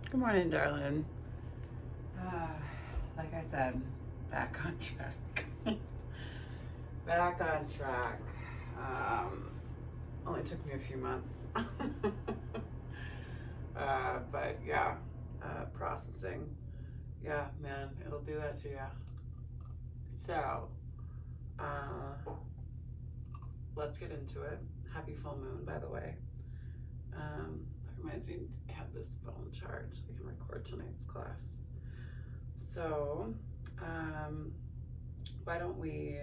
Good morning, darling. Like I said, back on track. Back on track. Only took me a few months. But yeah, processing. Yeah, man, it'll do that to you. So, let's get into it. Happy full moon, by the way. That reminds me to have this phone charged so we can record tonight's class. So, why don't we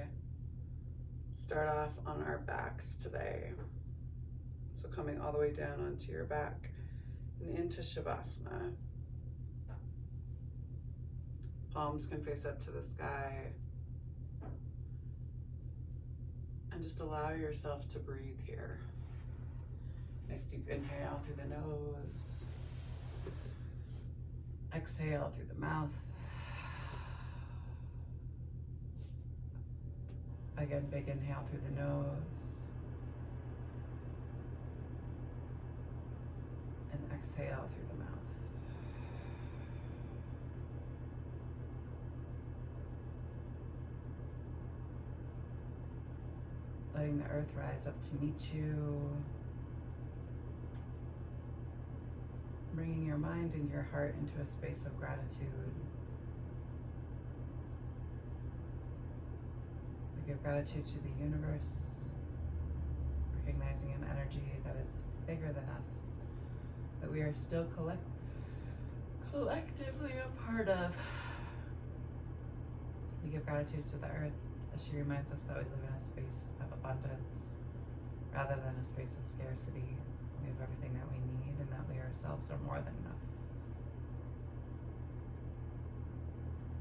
start off on our backs today? So coming all the way down onto your back and into Shavasana. Palms can face up to the sky. And just allow yourself to breathe here. Nice deep inhale through the nose. Exhale through the mouth. Again, big inhale through the nose. And exhale through the mouth. Letting the earth rise up to meet you. Bringing your mind and your heart into a space of gratitude. We give gratitude to the universe, recognizing an energy that is bigger than us, that we are still collectively a part of. We give gratitude to the earth as she reminds us that we live in a space of abundance rather than a space of scarcity. We have everything that we need and that we ourselves are more than enough.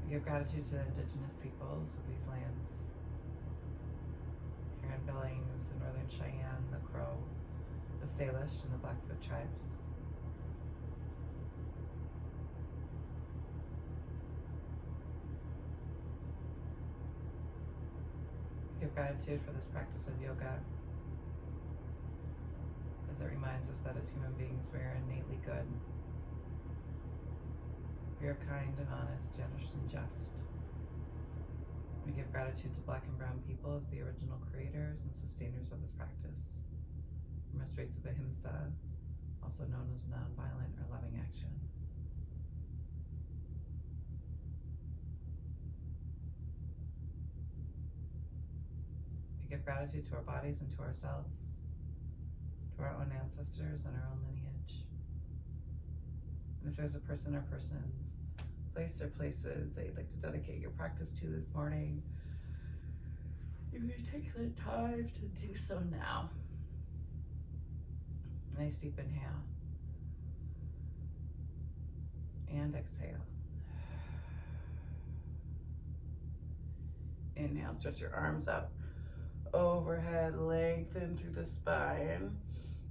We give gratitude to the indigenous peoples of these lands. Here in Billings, the Northern Cheyenne, the Crow, the Salish, and the Blackfoot tribes. We give gratitude for this practice of yoga, as it reminds us that as human beings we are innately good. We are kind and honest, generous and just. We give gratitude to Black and Brown people as the original creators and sustainers of this practice, from a space of ahimsa, also known as nonviolent or loving action. We give gratitude to our bodies and to ourselves, to our own ancestors and our own lineage. And if there's a person or persons, place or places that you'd like to dedicate your practice to this morning, you can take the time to do so now. Nice deep inhale. And exhale. Inhale, stretch your arms up overhead, lengthen through the spine.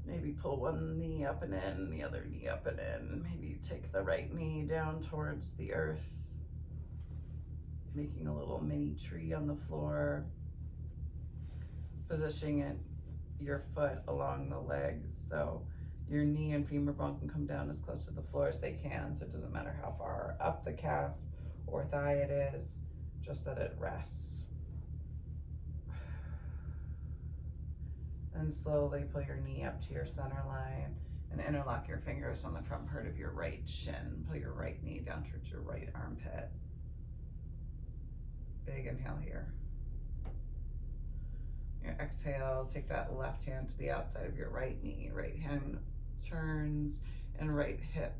Maybe pull one knee up and in, the other knee up and in. Maybe take the right knee down towards the earth, making a little mini tree on the floor. Positioning your foot along the legs so your knee and femur bone can come down as close to the floor as they can, so it doesn't matter how far up the calf or thigh it is, just that it rests. And slowly pull your knee up to your center line and interlock your fingers on the front part of your right shin. Pull your right knee down towards your right armpit. Big inhale here. Your exhale, take that left hand to the outside of your right knee. Right hand turns and right hip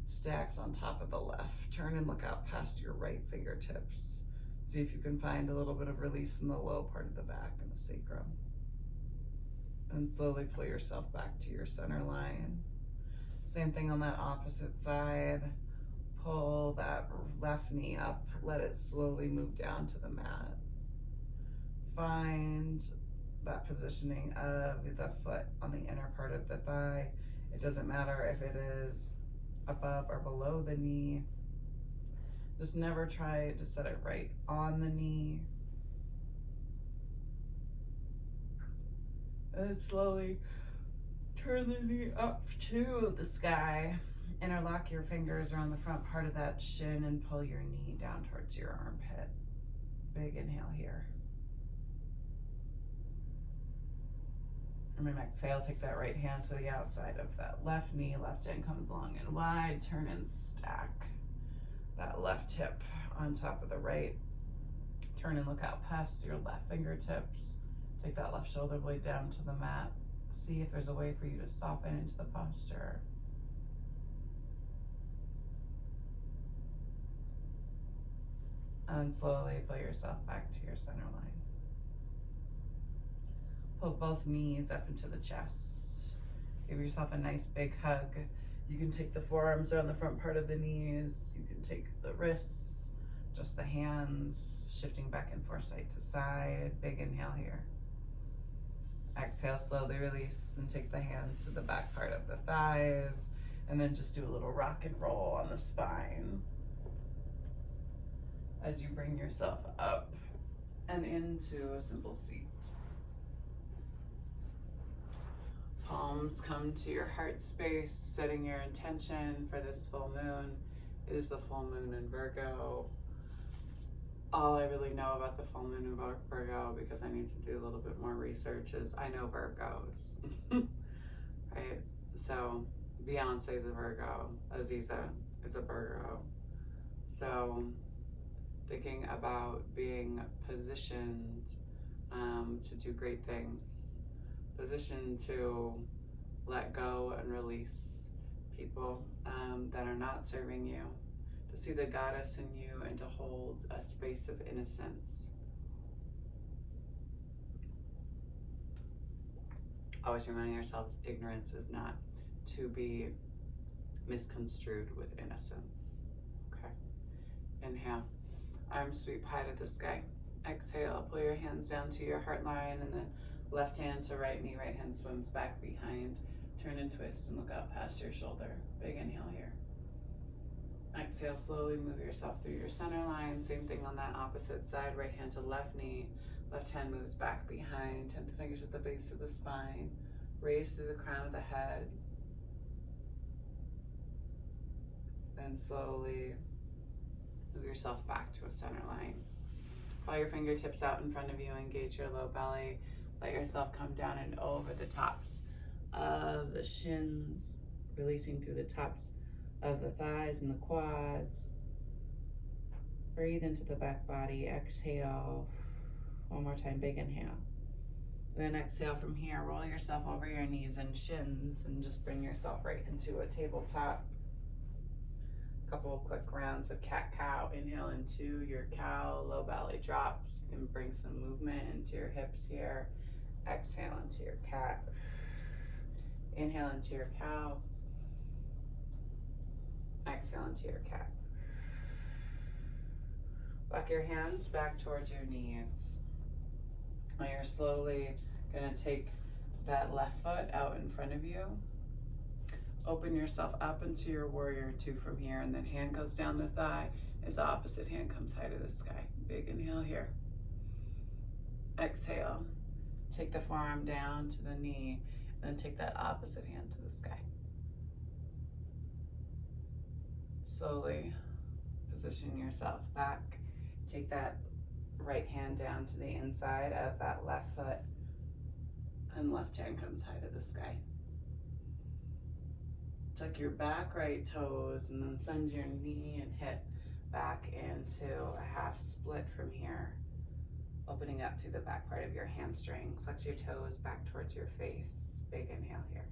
stacks on top of the left. Turn and look out past your right fingertips. See if you can find a little bit of release in the low part of the back and the sacrum. And slowly pull yourself back to your center line. Same thing on that opposite side. Pull that left knee up. Let it slowly move down to the mat. Find that positioning of the foot on the inner part of the thigh. It doesn't matter if it is above or below the knee. Just never try to set it right on the knee. And then slowly turn the knee up to the sky. Interlock your fingers around the front part of that shin and pull your knee down towards your armpit. Big inhale here. And then exhale, take that right hand to the outside of that left knee. Left hand comes long and wide. Turn and stack that left hip on top of the right. Turn and look out past your left fingertips. Take that left shoulder blade down to the mat. See if there's a way for you to soften into the posture. And slowly pull yourself back to your center line. Pull both knees up into the chest. Give yourself a nice big hug. You can take the forearms around the front part of the knees. You can take the wrists, just the hands, shifting back and forth side to side. Big inhale here. Exhale, slowly release and take the hands to the back part of the thighs, and then just do a little rock and roll on the spine as you bring yourself up and into a simple seat. Palms come to your heart space, setting your intention for this full moon. It is the full moon in Virgo. All I really know about the full moon in Virgo, because I need to do a little bit more research, is I know Virgos, right? So Beyonce is a Virgo, Aziza is a Virgo. So thinking about being positioned to do great things, positioned to let go and release people that are not serving you, to see the goddess in you and to hold a space of innocence. Always reminding ourselves ignorance is not to be misconstrued with innocence. Okay. Inhale. Arms sweep high to the sky. Exhale. Pull your hands down to your heart line, and then left hand to right knee. Right hand swims back behind. Turn and twist and look out past your shoulder. Big inhale here. Exhale, slowly move yourself through your center line. Same thing on that opposite side. Right hand to left knee. Left hand moves back behind. 10 fingers at the base of the spine. Raise through the crown of the head. Then slowly move yourself back to a center line. Pull your fingertips out in front of you. Engage your low belly. Let yourself come down and over the tops of the shins. Releasing through the tops of the thighs and the quads. Breathe into the back body. Exhale. One more time, big inhale. Then exhale from here. Roll yourself over your knees and shins and just bring yourself right into a tabletop. Couple of quick rounds of cat-cow. Inhale into your cow, low belly drops. You can bring some movement into your hips here. Exhale into your cat. Inhale into your cow. Exhale into your cat. Walk your hands back towards your knees. Now you're slowly going to take that left foot out in front of you. Open yourself up into your warrior two from here, and then hand goes down the thigh as the opposite hand comes high to the sky. Big inhale here. Exhale. Take the forearm down to the knee, and then take that opposite hand to the sky. Slowly position yourself back. Take that right hand down to the inside of that left foot, and left hand comes high to the sky. Tuck your back right toes and then send your knee and hip back into a half split from here, opening up through the back part of your hamstring. Flex your toes back towards your face. Big inhale here.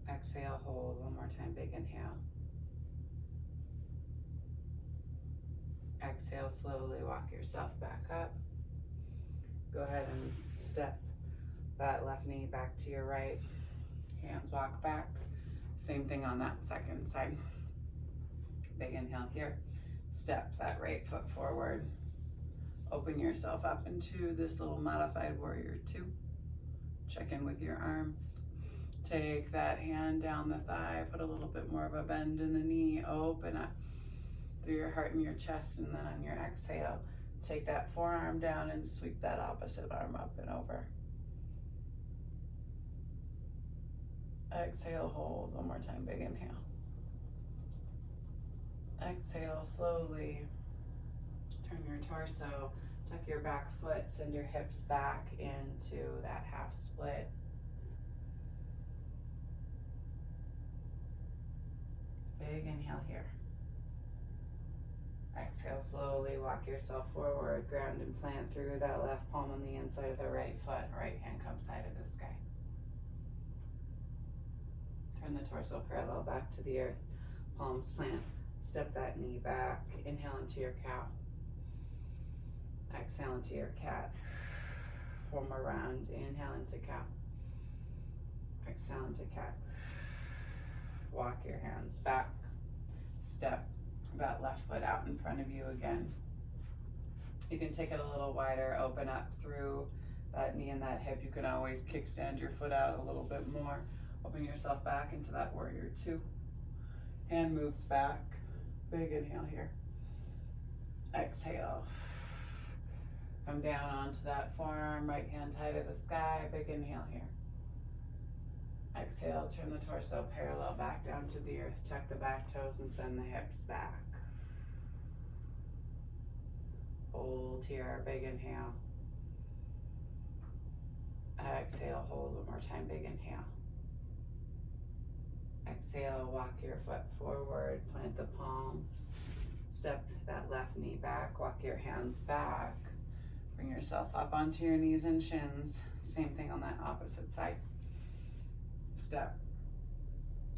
Exhale, hold. One more time, big inhale. Exhale, slowly walk yourself back up. Go ahead and step that left knee back to your right. Hands walk back. Same thing on that second side. Big inhale here. Step that right foot forward. Open yourself up into this little modified warrior two. Check in with your arms. Take that hand down the thigh. Put a little bit more of a bend in the knee. Open up through your heart and your chest, and then on your exhale, take that forearm down and sweep that opposite arm up and over. Exhale, hold. One more time, big inhale. Exhale, slowly. Turn your torso, tuck your back foot, send your hips back into that half split. Big inhale here. Exhale, slowly walk yourself forward, ground and plant through that left palm on the inside of the right foot. Right hand comes side of the sky. Turn the torso parallel back to the earth. Palms plant. Step that knee back. Inhale into your cow. Exhale into your cat. One more round. Inhale into cow. Exhale into cat. Walk your hands back. Step that left foot out in front of you again. You can take it a little wider, open up through that knee and that hip. You can always kickstand your foot out a little bit more. Open yourself back into that warrior two. Hand moves back. Big inhale here. Exhale. Come down onto that forearm, right hand high to the sky. Big inhale here. Exhale, turn the torso parallel back down to the earth. Tuck the back toes and send the hips back. Hold here, big inhale. Exhale, hold one more time, big inhale. Exhale, walk your foot forward, plant the palms. Step that left knee back, walk your hands back. Bring yourself up onto your knees and shins. Same thing on that opposite side. Step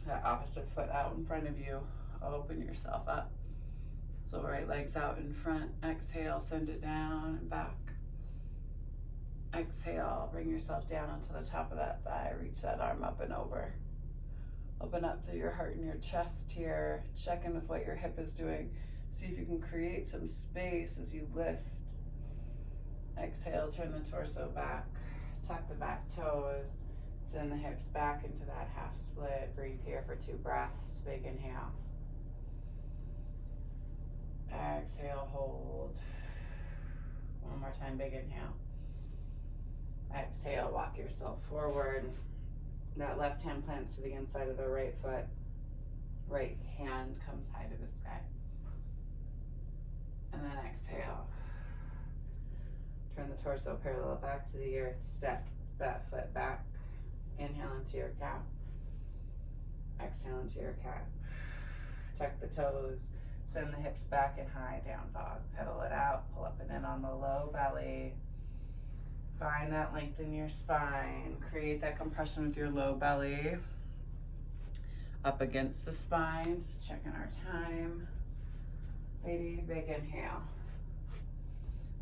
that opposite foot out in front of you. Open yourself up. So right leg's out in front. Exhale, send it down and back. Exhale, bring yourself down onto the top of that thigh. Reach that arm up and over. Open up through your heart and your chest here. Check in with what your hip is doing. See if you can create some space as you lift. Exhale, turn the torso back. Tuck the back toes. Send the hips back into that half split. Breathe here for 2 breaths. Big inhale. Exhale, hold. One more time, big inhale. Exhale, walk yourself forward. That left hand plants to the inside of the right foot. Right hand comes high to the sky. And then exhale. Turn the torso parallel back to the earth. Step that foot back. Inhale into your cow. Exhale into your cat. Tuck the toes. Send the hips back and high down dog. Pedal it out. Pull up and in on the low belly. Find that length in your spine. Create that compression with your low belly. Up against the spine. Just checking our time. Lady, big inhale.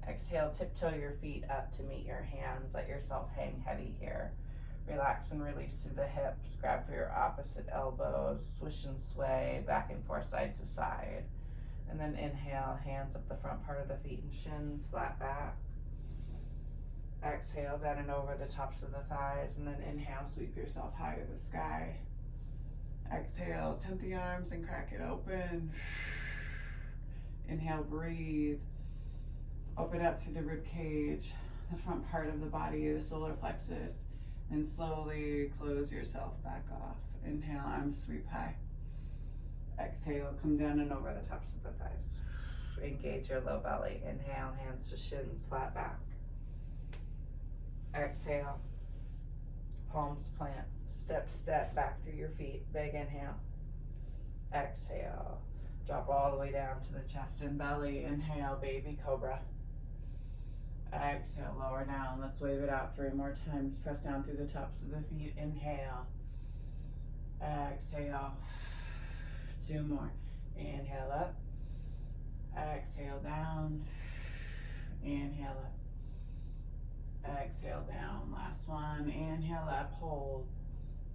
Exhale, tiptoe your feet up to meet your hands. Let yourself hang heavy here. Relax and release through the hips. Grab for your opposite elbows. Swish and sway back and forth, side to side. And then inhale, hands up the front part of the feet and shins, flat back. Exhale, down and over the tops of the thighs. And then inhale, sweep yourself high to the sky. Exhale, tent the arms and crack it open. Inhale, breathe. Open up through the rib cage, the front part of the body, the solar plexus. And slowly close yourself back off. Inhale, arms sweep high. Exhale, come down and over the tops of the thighs. Engage your low belly. Inhale, hands to shins, flat back. Exhale, palms plant. Step back through your feet. Big inhale. Exhale, drop all the way down to the chest and belly. Inhale, baby cobra. Exhale, lower down. Let's wave it out 3 more times. Press down through the tops of the feet. Inhale. Exhale. 2 more. Inhale up. Exhale down. Inhale up. Exhale down. Last one. Inhale up. Hold.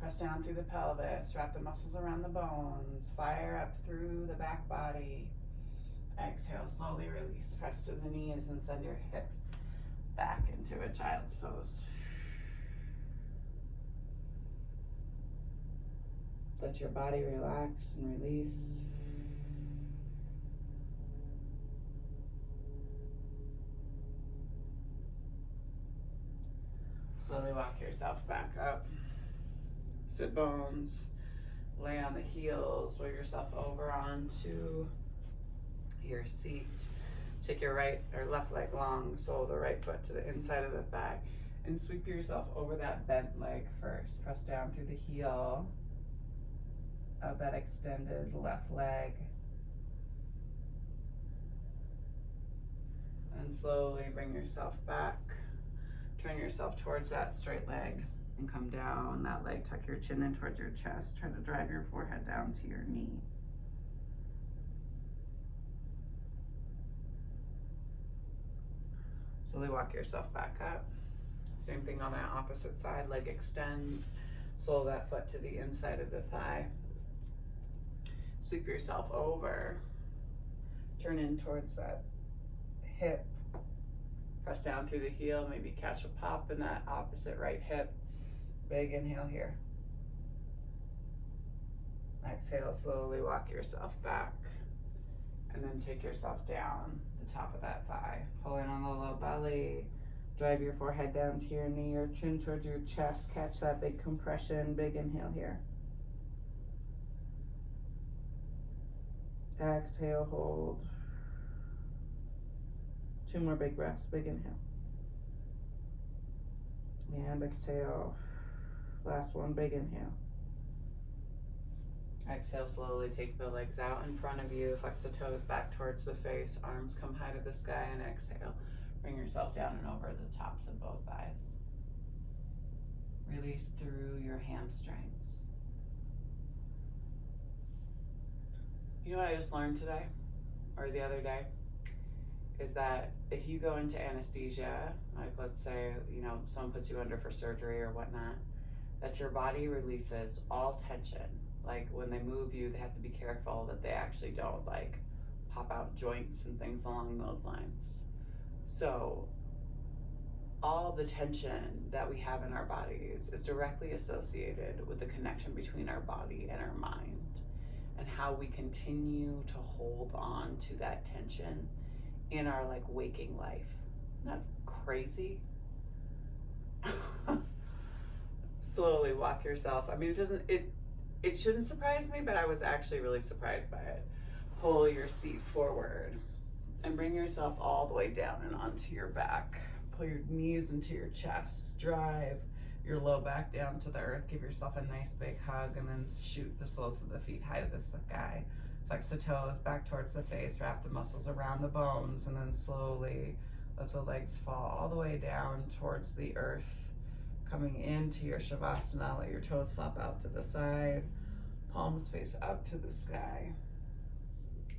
Press down through the pelvis. Wrap the muscles around the bones. Fire up through the back body. Exhale. Slowly release. Press to the knees and send your hips back into a child's pose. Let your body relax and release. Slowly walk yourself back up. sit bones. Lay on the heels, roll yourself over onto your seat. Take your right or left leg long, sole the right foot to the inside of the thigh, and sweep yourself over that bent leg first. Press down through the heel of that extended left leg. And slowly bring yourself back. Turn yourself towards that straight leg and come down that leg. Tuck your chin in towards your chest. Try to drive your forehead down to your knee. Slowly walk yourself back up. Same thing on that opposite side. Leg extends. Sole that foot to the inside of the thigh. Sweep yourself over. Turn in towards that hip. Press down through the heel. Maybe catch a pop in that opposite right hip. Big inhale here. Exhale, slowly walk yourself back. And then take yourself down the top of that thigh. Pull in on the low belly. Drive your forehead down to your knee, your chin towards your chest. Catch that big compression. Big inhale here. Exhale, hold. 2 more big breaths. Big inhale. And exhale. Last one, big inhale. Exhale, slowly take the legs out in front of you. Flex the toes back towards the face. Arms come high to the sky, and exhale. Bring yourself down and over the tops of both thighs. Release through your hamstrings. You know what I just learned today, or the other day, is that if you go into anesthesia, like let's say, you know, someone puts you under for surgery or whatnot, that your body releases all tension. Like when they move you, they have to be careful that they actually don't like pop out joints and things along those lines. So all the tension that we have in our bodies is directly associated with the connection between our body and our mind, and how we continue to hold on to that tension in our like waking life. Isn't that crazy? Slowly walk yourself. I mean, it shouldn't surprise me, but I was actually really surprised by it. Pull your seat forward and bring yourself all the way down and onto your back. Pull your knees into your chest. Drive your low back down to the earth. Give yourself a nice big hug, and then shoot the soles of the feet high to the sky. Flex the toes back towards the face. Wrap the muscles around the bones, and then slowly let the legs fall all the way down towards the earth. Coming into your Shavasana, let your toes flop out to the side, palms face up to the sky,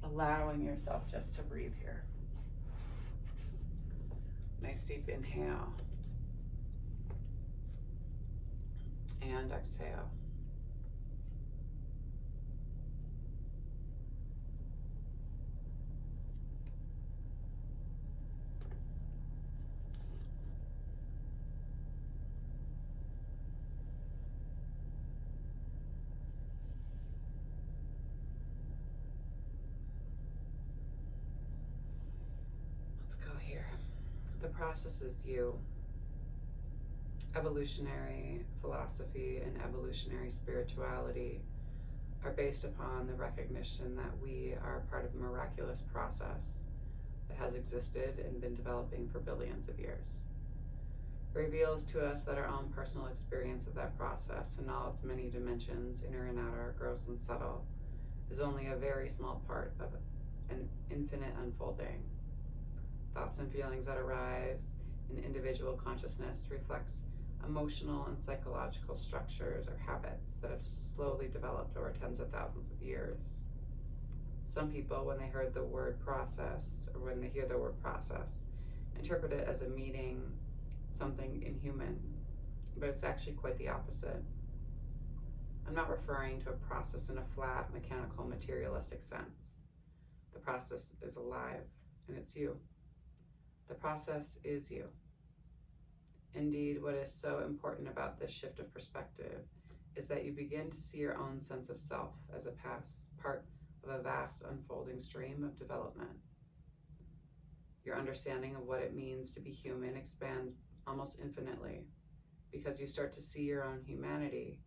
allowing yourself just to breathe here. Nice deep inhale and exhale. The process is you. Evolutionary philosophy and evolutionary spirituality are based upon the recognition that we are part of a miraculous process that has existed and been developing for billions of years. It reveals to us that our own personal experience of that process and all its many dimensions, inner and outer, gross and subtle, is only a very small part of an infinite unfolding. Thoughts and feelings that arise in individual consciousness reflects emotional and psychological structures or habits that have slowly developed over tens of thousands of years. Some people, when they heard the word process, or when they hear the word process, interpret it as a meaning something inhuman, but it's actually quite the opposite. I'm not referring to a process in a flat, mechanical, materialistic sense. The process is alive, and it's you. The process is you. Indeed, what is so important about this shift of perspective is that you begin to see your own sense of self as a part of a vast unfolding stream of development. Your understanding of what it means to be human expands almost infinitely, because you start to see your own humanity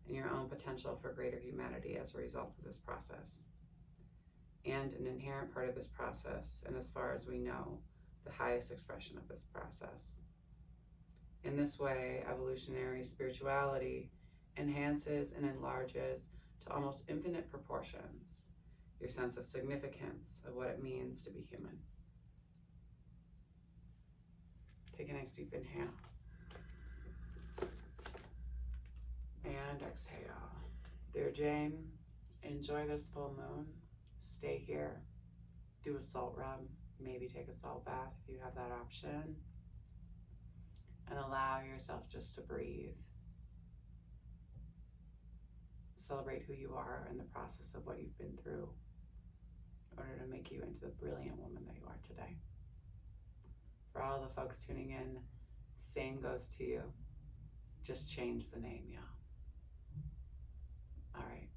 and your own potential for greater humanity as a result of this process. And an inherent part of this process, and as far as we know, the highest expression of this process. In this way, evolutionary spirituality enhances and enlarges to almost infinite proportions your sense of significance of what it means to be human. Take a nice deep inhale. And exhale. Dear Jane, enjoy this full moon. Stay here. Do a salt rub. Maybe take a salt bath if you have that option. And allow yourself just to breathe. Celebrate who you are and the process of what you've been through in order to make you into the brilliant woman that you are today. For all the folks tuning in, same goes to you. Just change the name, y'all. All right.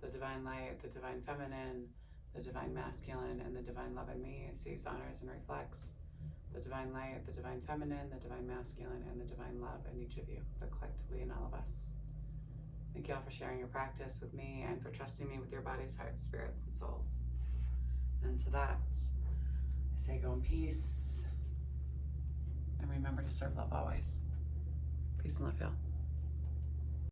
The divine light, the divine feminine, the divine masculine, and the divine love in me sees, honors, and reflects the divine light, the divine feminine, the divine masculine, and the divine love in each of you, but collectively in all of us. Thank you all for sharing your practice with me and for trusting me with your bodies, hearts, spirits, and souls. And to that, I say go in peace. And remember to serve love always. Peace and love, y'all.